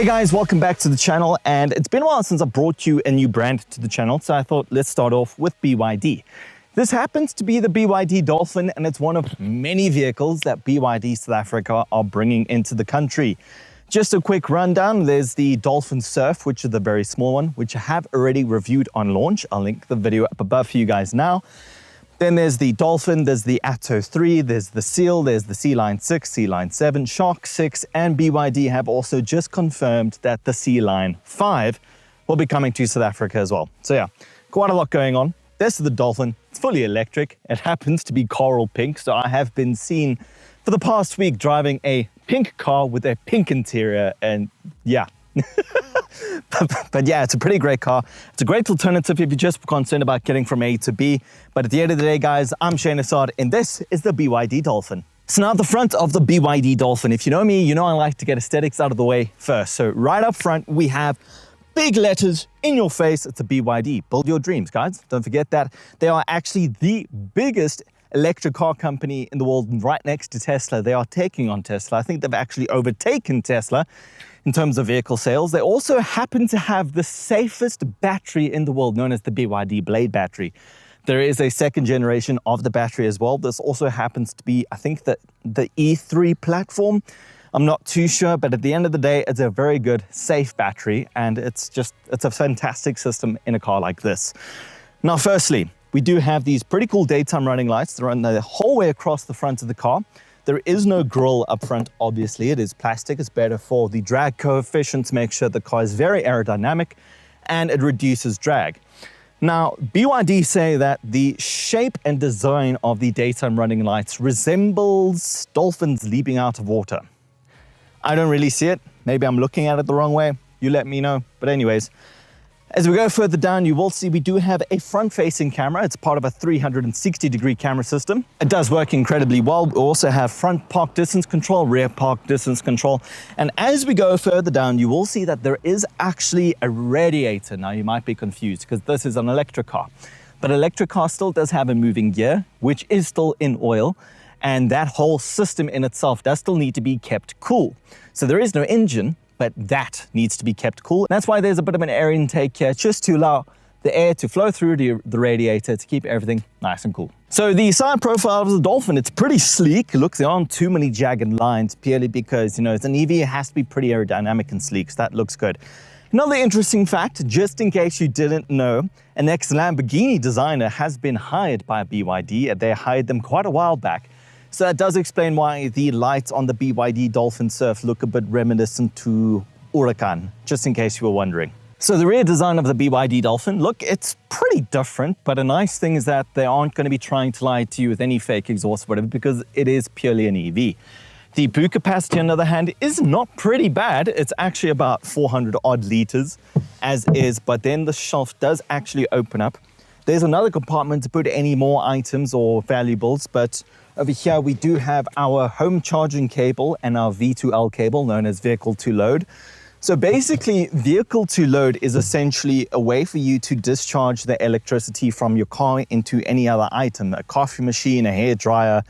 Hey guys, welcome back to the channel, and it's been a while since I brought you a new brand to the channel, so I thought let's start off with BYD. This happens to be the BYD Dolphin, and it's one of many vehicles that BYD South Africa are bringing into the country. Just a quick rundown, there's the Dolphin Surf, which is the very small one, which I have already reviewed on launch. I'll link the video up above for you guys now. Then there's the Dolphin, there's the Atto 3, there's the Seal, there's the Sea Line 6, Sea Line 7, Shark 6, and BYD have also just confirmed that the Sea Line 5 will be coming to South Africa as well. So yeah, quite a lot going on. This is the Dolphin. It's fully electric. It happens to be coral pink, so I have been seen for the past week driving a pink car with a pink interior, and yeah. But yeah, it's a pretty great car. It's a great alternative if you're just concerned about getting from A to B. But at the end of the day, guys, I'm Shane Assad, and this is the BYD Dolphin. So now at the front of the BYD Dolphin, if you know me, you know I like to get aesthetics out of the way first. So right up front, we have big letters in your face. It's a BYD. Build your dreams, guys. Don't forget that. They are actually the biggest electric car company in the world, right next to Tesla. They are taking on Tesla. I think they've actually overtaken Tesla in terms of vehicle sales. They also happen to have the safest battery in the world, known as the BYD Blade battery. There is a second generation of the battery as well. This also happens to be, I think, the E3 platform. I'm not too sure, but at the end of the day, it's a very good, safe battery, and it's a fantastic system in a car like this. Now, firstly, we do have these pretty cool daytime running lights that run the whole way across the front of the car. There is no grille up front, obviously. It is plastic. It's better for the drag coefficient to make sure the car is very aerodynamic and it reduces drag. Now, BYD say that the shape and design of the daytime running lights resembles dolphins leaping out of water. I don't really see it. Maybe I'm looking at it the wrong way. You let me know. But anyways, as we go further down, you will see we do have a front-facing camera. It's part of a 360-degree camera system. It does work incredibly well. We also have front park distance control, rear park distance control. And as we go further down, you will see that there is actually a radiator. Now, you might be confused because this is an electric car. But an electric car still does have a moving gear, which is still in oil. And that whole system in itself does still need to be kept cool. So there is no engine, but that needs to be kept cool. That's why there's a bit of an air intake here, just to allow the air to flow through the radiator to keep everything nice and cool. So the side profile of the Dolphin, it's pretty sleek. Look, there aren't too many jagged lines, purely because, you know, it's an EV, it has to be pretty aerodynamic and sleek, so that looks good. Another interesting fact, just in case you didn't know, an ex-Lamborghini designer has been hired by BYD, and they hired them quite a while back. So that does explain why the lights on the BYD Dolphin Surf look a bit reminiscent to Huracan, just in case you were wondering. So the rear design of the BYD Dolphin, look, it's pretty different, but a nice thing is that they aren't going to be trying to lie to you with any fake exhaust or whatever, because it is purely an EV. The boot capacity, on the other hand, is not pretty bad. It's actually about 400 odd liters as is, but then the shelf does actually open up. There's another compartment to put any more items or valuables, but over here we do have our home charging cable and our V2L cable, known as vehicle to load. So basically, vehicle to load is essentially a way for you to discharge the electricity from your car into any other item, a coffee machine, a hairdryer,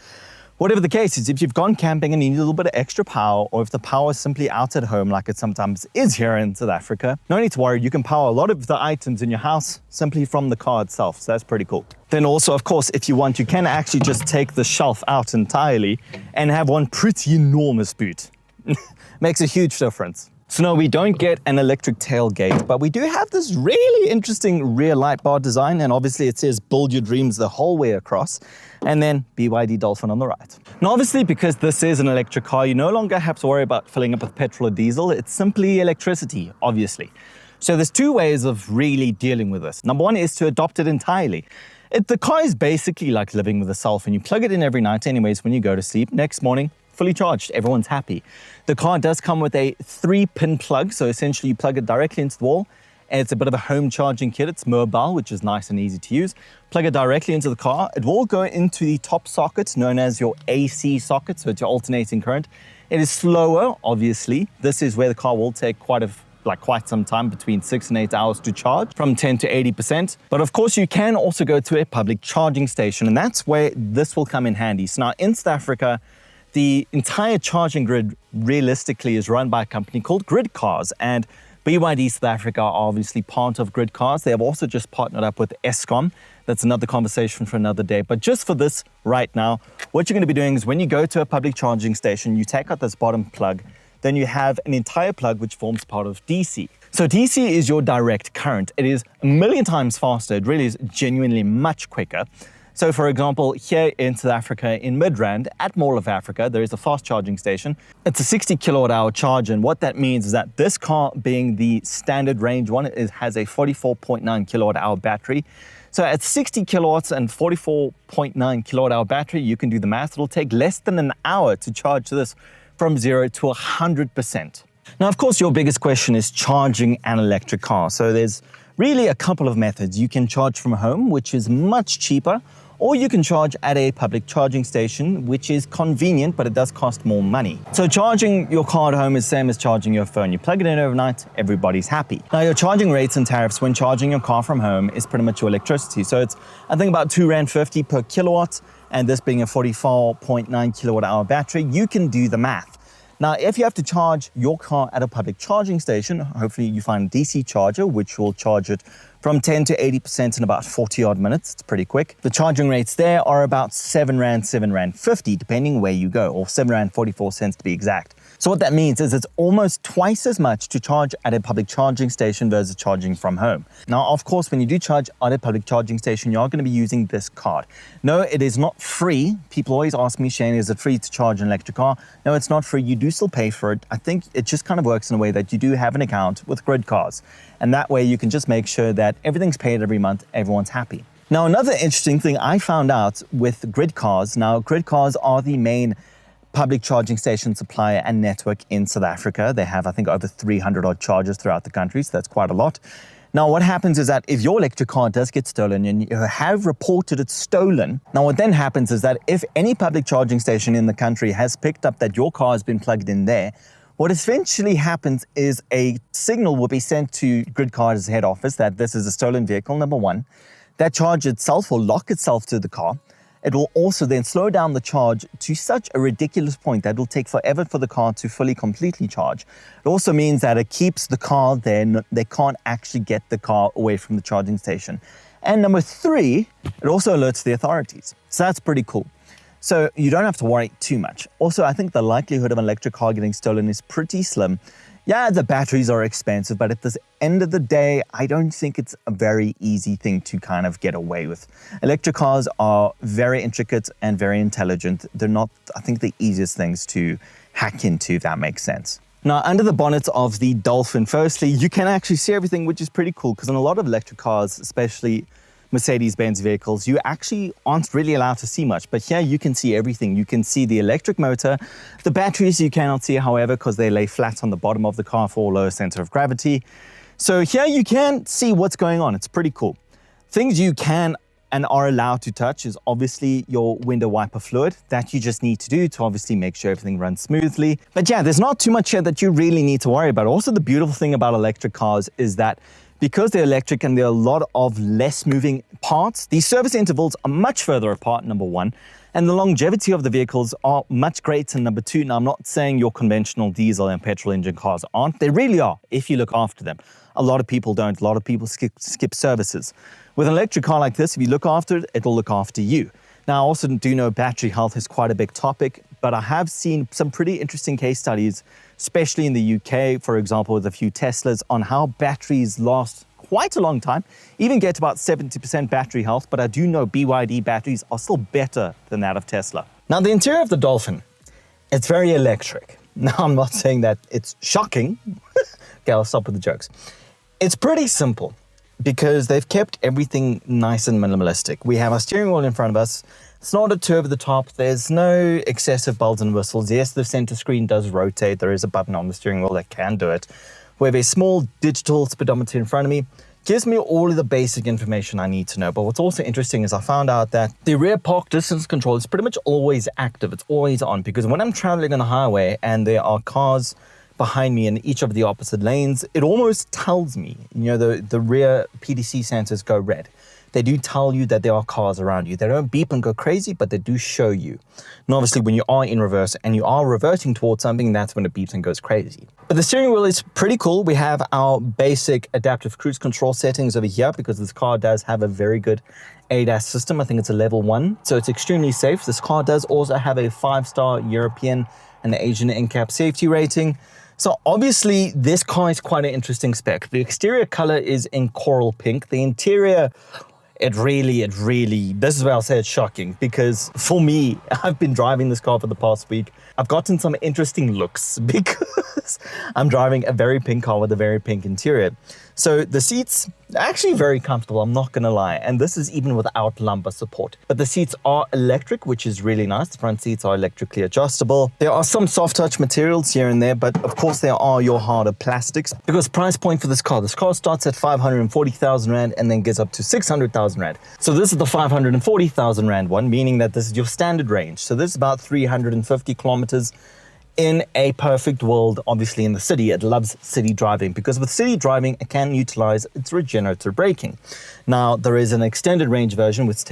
whatever the case is. If you've gone camping and you need a little bit of extra power, or if the power is simply out at home like it sometimes is here in South Africa, no need to worry, you can power a lot of the items in your house simply from the car itself, so that's pretty cool. Then also, of course, if you want, you can actually just take the shelf out entirely and have one pretty enormous boot. Makes a huge difference. So no, we don't get an electric tailgate, but we do have this really interesting rear light bar design, and obviously it says build your dreams the whole way across, and then BYD Dolphin on the right. Now obviously, because this is an electric car, you no longer have to worry about filling up with petrol or diesel. It's simply electricity, obviously. So there's two ways of really dealing with this. Number one is to adopt it entirely. The car is basically like living with a cell phone. You plug it in every night anyways when you go to sleep. Next morning, fully charged, everyone's happy. The car does come with a 3-pin plug, so essentially you plug it directly into the wall, and it's a bit of a home charging kit. It's mobile, which is nice and easy to use. Plug it directly into the car. It will go into the top socket, known as your AC socket, so it's your alternating current. It is slower, obviously. This is where the car will take quite some time, between 6 and 8 hours to charge, from 10 to 80%. But of course, you can also go to a public charging station, and that's where this will come in handy. So now in South Africa, the entire charging grid realistically is run by a company called Grid Cars, and BYD South Africa are obviously part of Grid Cars. They have also just partnered up with Eskom. That's another conversation for another day. But just for this right now, what you're going to be doing is when you go to a public charging station, you take out this bottom plug, then you have an entire plug which forms part of DC. So DC is your direct current. It is a million times faster. It really is genuinely much quicker. So for example, here in South Africa, in Midrand, at Mall of Africa, there is a fast charging station. It's a 60 kilowatt hour charge, and what that means is that this car, being the standard range one, has a 44.9 kilowatt hour battery. So at 60 kilowatts and 44.9 kilowatt hour battery, you can do the math. It'll take less than an hour to charge this from 0 to 100%. Now, of course, your biggest question is charging an electric car. So there's really a couple of methods. You can charge from home, which is much cheaper, or you can charge at a public charging station, which is convenient, but it does cost more money. So charging your car at home is the same as charging your phone. You plug it in overnight, everybody's happy. Now, your charging rates and tariffs when charging your car from home is pretty much your electricity. So it's, I think, about R2.50 per kilowatt, and this being a 44.9 kilowatt hour battery, you can do the math. Now, if you have to charge your car at a public charging station, hopefully you find a DC charger, which will charge it from 10 to 80% in about 40 odd minutes. It's pretty quick. The charging rates there are about R7, R7.50, depending where you go, or R7.44 to be exact. So what that means is it's almost twice as much to charge at a public charging station versus charging from home. Now, of course, when you do charge at a public charging station, you are going to be using this card. No, it is not free. People always ask me, Shane, is it free to charge an electric car? No, it's not free. You do still pay for it. I think it just kind of works in a way that you do have an account with Grid Cars. And that way you can just make sure that everything's paid every month, everyone's happy. Now, another interesting thing I found out with Grid Cars, now Grid Cars are the main public charging station supplier and network in South Africa. They have, I think, over 300 odd chargers throughout the country, so that's quite a lot. Now, what happens is that if your electric car does get stolen and you have reported it stolen, now what then happens is that if any public charging station in the country has picked up that your car has been plugged in there, what eventually happens is a signal will be sent to Grid Cars' head office that this is a stolen vehicle, number one. That charge itself will lock itself to the car. It will also then slow down the charge to such a ridiculous point that it will take forever for the car to fully, completely charge. It also means that it keeps the car there. They can't actually get the car away from the charging station. And number three, it also alerts the authorities. So that's pretty cool. So you don't have to worry too much. Also, I think the likelihood of an electric car getting stolen is pretty slim. Yeah, the batteries are expensive, but at the end of the day, I don't think it's a very easy thing to kind of get away with. Electric cars are very intricate and very intelligent. They're not, I think, the easiest things to hack into, if that makes sense. Now, under the bonnet of the Dolphin, firstly, you can actually see everything, which is pretty cool, because in a lot of electric cars, especially Mercedes-Benz vehicles, you actually aren't really allowed to see much, but here you can see everything. You can see the electric motor. The batteries you cannot see, however, because they lay flat on the bottom of the car for lower center of gravity. So here you can see what's going on. It's pretty cool. Things you can and are allowed to touch is obviously your window wiper fluid that you just need to do to obviously make sure everything runs smoothly. But yeah, there's not too much here that you really need to worry about. Also, the beautiful thing about electric cars is that because they're electric and there are a lot of less moving parts, the service intervals are much further apart, number one, and the longevity of the vehicles are much greater, number two. Now, I'm not saying your conventional diesel and petrol engine cars aren't. They really are, if you look after them. A lot of people don't. A lot of people skip services. With an electric car like this, if you look after it, it'll look after you. Now, I also do know battery health is quite a big topic, but I have seen some pretty interesting case studies, especially in the UK, for example, with a few Teslas, on how batteries last quite a long time, even get about 70% battery health, but I do know BYD batteries are still better than that of Tesla. Now, the interior of the Dolphin, it's very electric. Now, I'm not saying that it's shocking. Okay, I'll stop with the jokes. It's pretty simple because they've kept everything nice and minimalistic. We have our steering wheel in front of us. It's not too over the top. There's no excessive bells and whistles. Yes, the center screen does rotate. There is a button on the steering wheel that can do it. We have a small digital speedometer in front of me. Gives me all of the basic information I need to know. But what's also interesting is I found out that the rear park distance control is pretty much always active. It's always on, because when I'm traveling on the highway and there are cars behind me in each of the opposite lanes, it almost tells me, the rear PDC sensors go red. they do tell you that there are cars around you. They don't beep and go crazy, but they do show you. And obviously when you are in reverse and you are reverting towards something, that's when it beeps and goes crazy. But the steering wheel is pretty cool. We have our basic adaptive cruise control settings over here because this car does have a very good ADAS system. I think it's a level 1, so it's extremely safe. This car does also have a 5-star European and Asian NCAP safety rating. So obviously this car is quite an interesting spec. The exterior color is in coral pink. The interior, it really, this is where I'll say it's shocking, because for me, I've been driving this car for the past week. I've gotten some interesting looks because I'm driving a very pink car with a very pink interior. So the seats are actually very comfortable, I'm not gonna lie. And this is even without lumbar support. But the seats are electric, which is really nice. The front seats are electrically adjustable. There are some soft touch materials here and there, but of course there are your harder plastics. Because price point for this car starts at 540,000 Rand and then gets up to 600,000 Rand. So this is the 540,000 Rand one, meaning that this is your standard range. So this is about 350 kilometers. In a perfect world, obviously in the city, it loves city driving, because with city driving, it can utilize its regenerative braking. Now, there is an extended range version which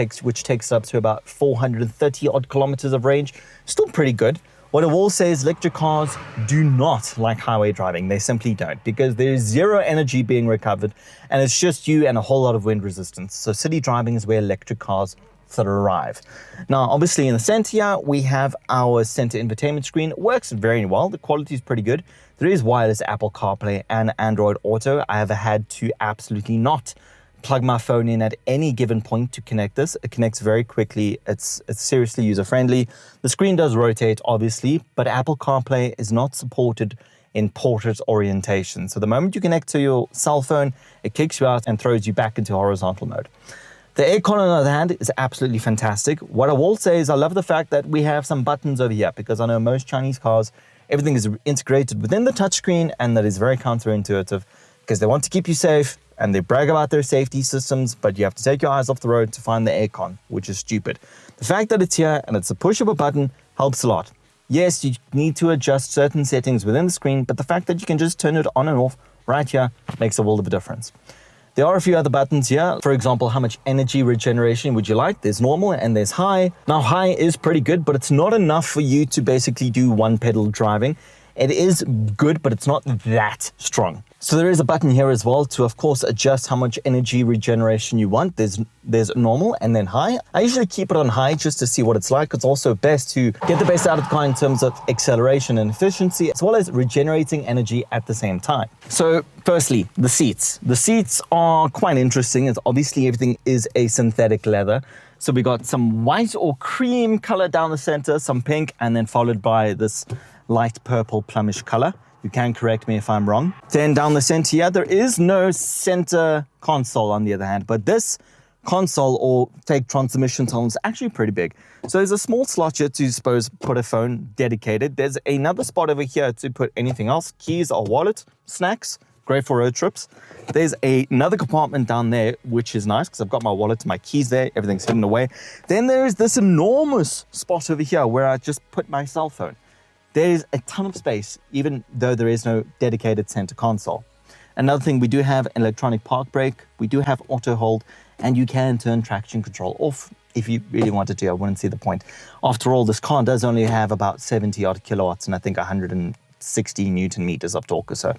takes up to about 430 odd kilometers of range. Still pretty good. What I will say is electric cars do not like highway driving. They simply don't, because there's zero energy being recovered and it's just you and a whole lot of wind resistance. So city driving is where electric cars arrive. Now, obviously in the center here, we have our center infotainment screen. It works very well. The quality is pretty good. There is wireless Apple CarPlay and Android Auto. I have had to absolutely not plug my phone in at any given point to connect this. It connects very quickly. It's seriously user-friendly. The screen does rotate, obviously, but Apple CarPlay is not supported in portrait orientation. So the moment you connect to your cell phone, it kicks you out and throws you back into horizontal mode. The aircon, on the other hand, is absolutely fantastic. What I will say is I love the fact that we have some buttons over here, because I know most Chinese cars, everything is integrated within the touchscreen, and that is very counterintuitive because they want to keep you safe and they brag about their safety systems, but you have to take your eyes off the road to find the aircon, which is stupid. The fact that it's here and it's a push of a button helps a lot. Yes, you need to adjust certain settings within the screen, but the fact that you can just turn it on and off right here makes a world of a difference. There are a few other buttons here. For example, how much energy regeneration would you like? There's normal and there's high. Now, high is pretty good, but it's not enough for you to basically do one pedal driving. It is good, but it's not that strong. So there is a button here as well to, of course, adjust how much energy regeneration you want. There's normal and then high. I usually keep it on high just to see what it's like. It's also best to get the best out of the car in terms of acceleration and efficiency, as well as regenerating energy at the same time. So firstly, the seats. The seats are quite interesting. It's obviously everything is a synthetic leather. So we got some white or cream color down the center, some pink, and then followed by this light purple plumish color. You can correct me if I'm wrong. Then down the center here, there is no center console on the other hand, but this console or fake transmission tunnel is actually pretty big. So there's a small slot here to, suppose, put a phone dedicated. There's another spot over here to put anything else. Keys or wallet, snacks, great for road trips. There's another compartment down there, which is nice because I've got my wallet, my keys there, everything's hidden away. Then there's this enormous spot over here where I just put my cell phone. There's a ton of space, even though there is no dedicated center console. Another thing, we do have an electronic park brake, we do have auto hold, and you can turn traction control off if you really wanted to. I wouldn't see the point. After all, this car does only have about 70 odd kilowatts and I think 160 Newton meters of torque or so.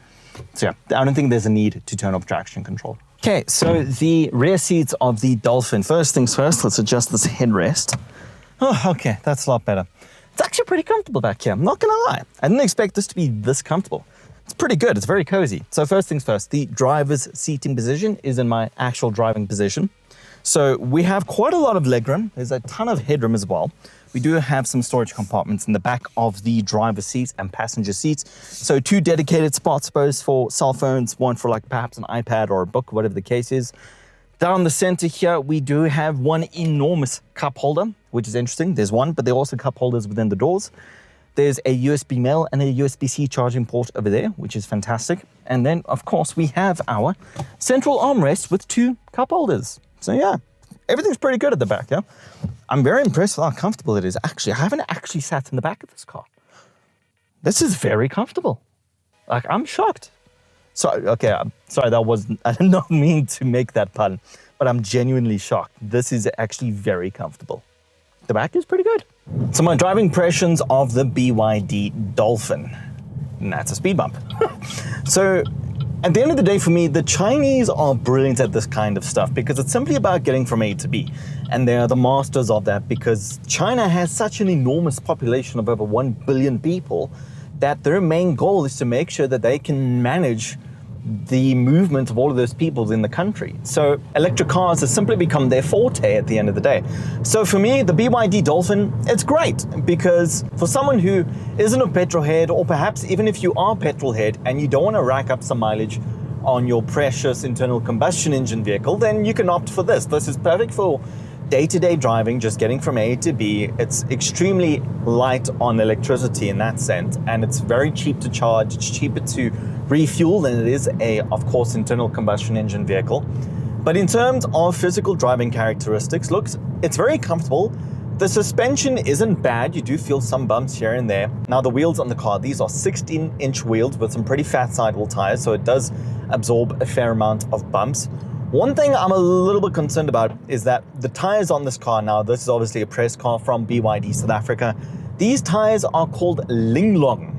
So yeah, I don't think there's a need to turn off traction control. Okay, so the rear seats of the Dolphin. First things first, let's adjust this headrest. Oh, okay, that's a lot better. It's actually pretty comfortable back here, I'm not gonna lie. I didn't expect this to be this comfortable. It's pretty good, it's very cozy. So first things first, the driver's seating position is in my actual driving position. So we have quite a lot of legroom. There's a ton of headroom as well. We do have some storage compartments in the back of the driver's seats and passenger seats. So 2 dedicated spots, both for cell phones, one for like perhaps an iPad or a book, whatever the case is. Down the center here, we do have one enormous cup holder, which is interesting. There's one, but there are also cup holders within the doors. There's a USB male and a USB-C charging port over there, which is fantastic. And then, of course, we have our central armrest with 2 cup holders. So yeah, everything's pretty good at the back, yeah? I'm very impressed with how comfortable it is. Actually, I haven't actually sat in the back of this car. This is very comfortable. Like, I'm shocked. Sorry, okay, I'm sorry, I did not mean to make that pun, but I'm genuinely shocked. This is actually very comfortable. The back is pretty good. So my driving impressions of the BYD Dolphin. And that's a speed bump. So at the end of the day, for me, the Chinese are brilliant at this kind of stuff because it's simply about getting from A to B. And they are the masters of that because China has such an enormous population of over 1 billion people that their main goal is to make sure that they can manage the movement of all of those people in the country. So electric cars have simply become their forte at the end of the day. So for me, the BYD Dolphin, it's great because for someone who isn't a petrol head, or perhaps even if you are a petrol head and you don't want to rack up some mileage on your precious internal combustion engine vehicle, then you can opt for this. This is perfect for day-to-day driving, just getting from A to B. It's extremely light on electricity in that sense, and it's very cheap to charge. It's cheaper to refuel than it is of course, internal combustion engine vehicle. But in terms of physical driving characteristics, looks, it's very comfortable. The suspension isn't bad. You do feel some bumps here and there. Now the wheels on the car, these are 16-inch wheels with some pretty fat sidewall tires, so it does absorb a fair amount of bumps. One thing I'm a little bit concerned about is that the tires on this car now, this is obviously a press car from BYD South Africa. These tires are called Linglong.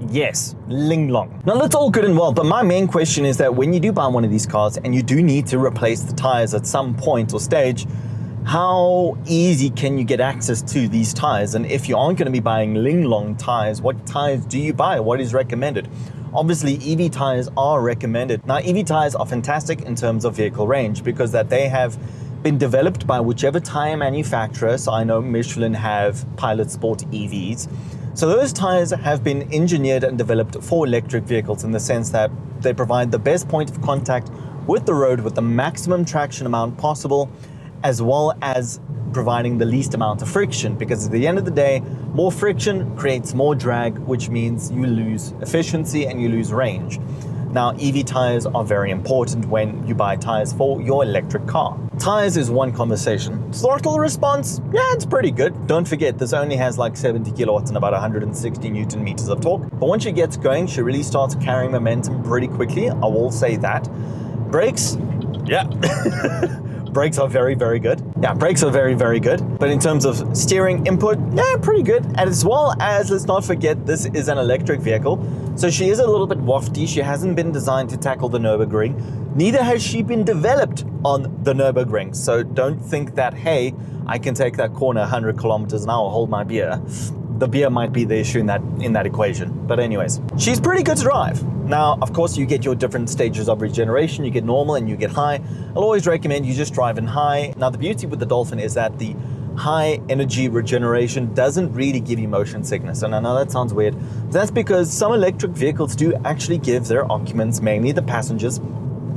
Yes, Linglong. Now that's all good and well, but my main question is that when you do buy one of these cars and you do need to replace the tires at some point or stage, how easy can you get access to these tires? And if you aren't going to be buying Linglong tires, what tires do you buy? What is recommended? Obviously, EV tires are recommended. Now, EV tires are fantastic in terms of vehicle range because that they have been developed by whichever tire manufacturer. So I know Michelin have Pilot Sport EVs. So those tires have been engineered and developed for electric vehicles in the sense that they provide the best point of contact with the road with the maximum traction amount possible, as well as providing the least amount of friction, because at the end of the day, more friction creates more drag, which means you lose efficiency and you lose range. Now, EV tires are very important when you buy tires for your electric car. Tires is one conversation. Throttle response, yeah, it's pretty good. Don't forget, this only has like 70 kilowatts and about 160 Newton meters of torque. But once she gets going, she really starts carrying momentum pretty quickly. I will say that. Brakes, yeah. Brakes are very, very good. Yeah, brakes are very, very good. But in terms of steering input, yeah, pretty good. And as well as, let's not forget, this is an electric vehicle. So she is a little bit wafty. She hasn't been designed to tackle the Nürburgring. Neither has she been developed on the Nürburgring. So don't think that, hey, I can take that corner 100 kilometers an hour, hold my beer. The beer might be the issue in that equation. But anyways, she's pretty good to drive. Now, of course, you get your different stages of regeneration. You get normal and you get high. I'll always recommend you just drive in high. Now, the beauty with the Dolphin is that the high energy regeneration doesn't really give you motion sickness. And I know that sounds weird. That's because some electric vehicles do actually give their occupants, mainly the passengers,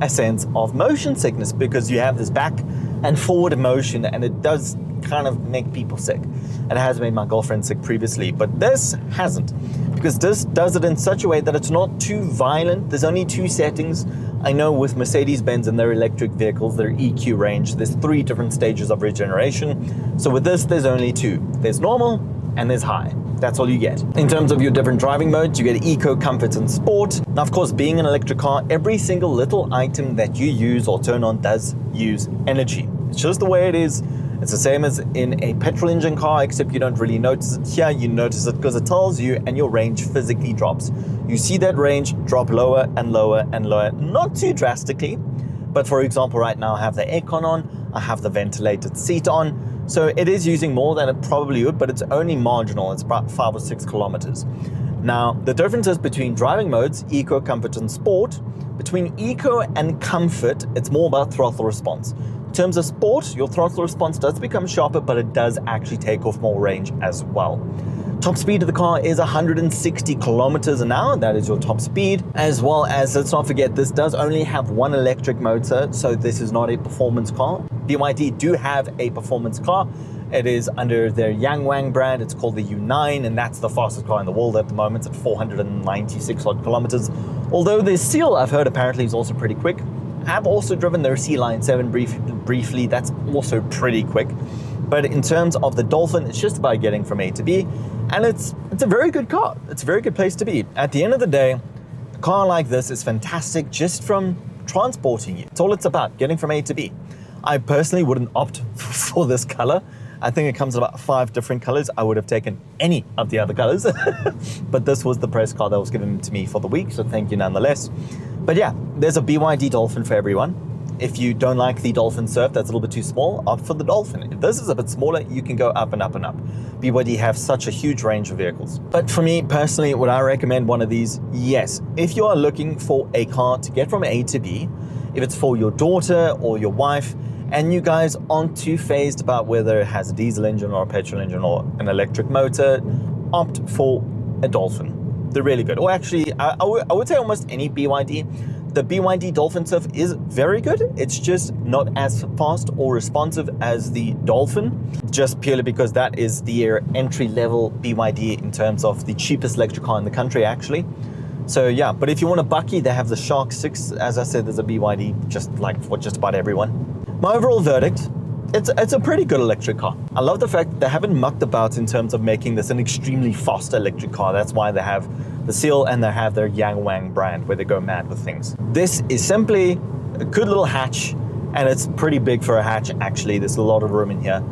a sense of motion sickness because you have this back and forward motion, and it does kind of make people sick. It has made my girlfriend sick previously, but this hasn't, because this does it in such a way that it's not too violent. There's only two settings. I know with Mercedes-Benz and their electric vehicles, their EQ range, there's 3 different stages of regeneration. So with this, there's only 2. There's normal and there's high. That's all you get. In terms of your different driving modes, you get Eco, Comfort, and Sport. Now, of course, being an electric car, every single little item that you use or turn on does use energy. It's just the way it is. It's the same as in a petrol engine car, except you don't really notice it. Here, you notice it because it tells you, and your range physically drops. You see that range drop lower and lower and lower, not too drastically. But for example, right now I have the aircon on, I have the ventilated seat on. So it is using more than it probably would, but it's only marginal. It's about 5 or 6 kilometers. Now, the differences between driving modes, Eco, Comfort, and Sport, between Eco and Comfort, it's more about throttle response. In terms of Sport, your throttle response does become sharper, but it does actually take off more range as well. Top speed of the car is 160 kilometers an hour. That is your top speed. As well as, let's not forget, this does only have one electric motor, so this is not a performance car. BYD do have a performance car. It is under their Yangwang brand. It's called the U9, and that's the fastest car in the world at the moment at 496 odd kilometers. Although their Seal, I've heard, apparently is also pretty quick. I've also driven their C-Line 7 briefly. That's also pretty quick. But in terms of the Dolphin, it's just about getting from A to B. And it's a very good car. It's a very good place to be. At the end of the day, A car like this is fantastic just from transporting you. It's all it's about, getting from A to B. I personally wouldn't opt for this color. I think it comes in about 5 different colors. I would have taken any of the other colors, but this was the press car that was given to me for the week, so thank you nonetheless. But yeah, there's a BYD Dolphin for everyone. If you don't like the Dolphin Surf, that's a little bit too small, opt for the Dolphin. If this is a bit smaller, you can go up and up and up. BYD have such a huge range of vehicles. But for me personally, would I recommend one of these? Yes. If you are looking for a car to get from A to B, if it's for your daughter or your wife, and you guys aren't too phased about whether it has a diesel engine or a petrol engine or an electric motor, opt for a Dolphin. They're really good. Or actually, I would say almost any BYD. The BYD Dolphin Surf is very good. It's just not as fast or responsive as the Dolphin, just purely because that is the entry-level BYD in terms of the cheapest electric car in the country, actually. So yeah, but if you want a bucky, they have the Shark 6. As I said, there's a BYD just like for just about everyone. My overall verdict, it's a pretty good electric car. I love the fact that they haven't mucked about in terms of making this an extremely fast electric car. That's why they have the seal and they have their Yangwang brand where they go mad with things. This is simply a good little hatch, and it's pretty big for a hatch actually. There's a lot of room in here.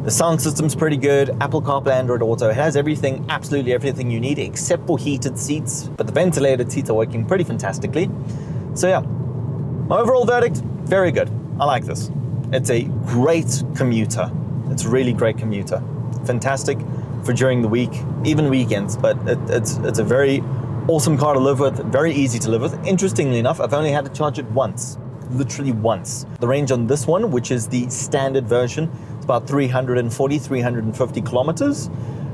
The sound system's pretty good. Apple CarPlay, Android Auto. It has everything, absolutely everything you need except for heated seats, but the ventilated seats are working pretty fantastically. So yeah, my overall verdict, very good. I like this. It's a great commuter. It's a really great commuter. Fantastic for during the week, even weekends, but it's a very awesome car to live with, very easy to live with. Interestingly enough, I've only had to charge it once, literally once. The range on this one, which is the standard version, it's about 340, 350 kilometers.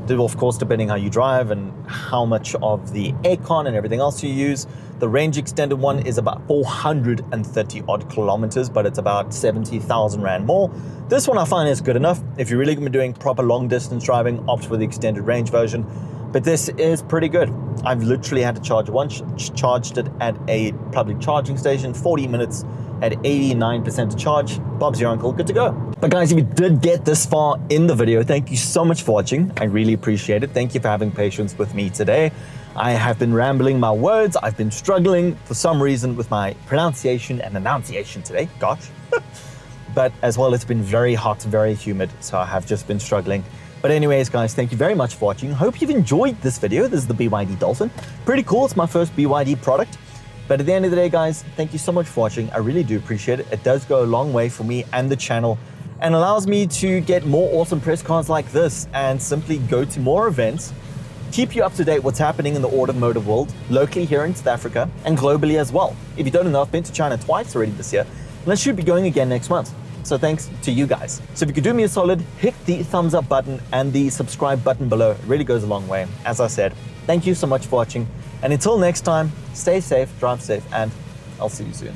Of course, depending how you drive and how much of the aircon and everything else you use. The range extended one is about 430 odd kilometers, but it's about 70,000 Rand more. This one I find is good enough. If you're really going to be doing proper long distance driving, opt for the extended range version. But this is pretty good. I've literally had to charge it once, charged it at a public charging station, 40 minutes at 89% charge. Bob's your uncle, good to go. But guys, if you did get this far in the video, thank you so much for watching. I really appreciate it. Thank you for having patience with me today. I have been rambling my words. I've been struggling for some reason with my pronunciation and enunciation today. Gosh. But as well, it's been very hot, very humid, so I have just been struggling. But anyways, guys, thank you very much for watching. Hope you've enjoyed this video. This is the BYD Dolphin. Pretty cool. It's my first BYD product. But at the end of the day, guys, thank you so much for watching. I really do appreciate it. It does go a long way for me and the channel and allows me to get more awesome press cars like this and simply go to more events, keep you up to date what's happening in the automotive world, locally here in South Africa and globally as well. If you don't know, I've been to China twice already this year, and I should be going again next month. So thanks to you guys. So if you could do me a solid, hit the thumbs up button and the subscribe button below. It really goes a long way. As I said, thank you so much for watching. And until next time, stay safe, drive safe, and I'll see you soon.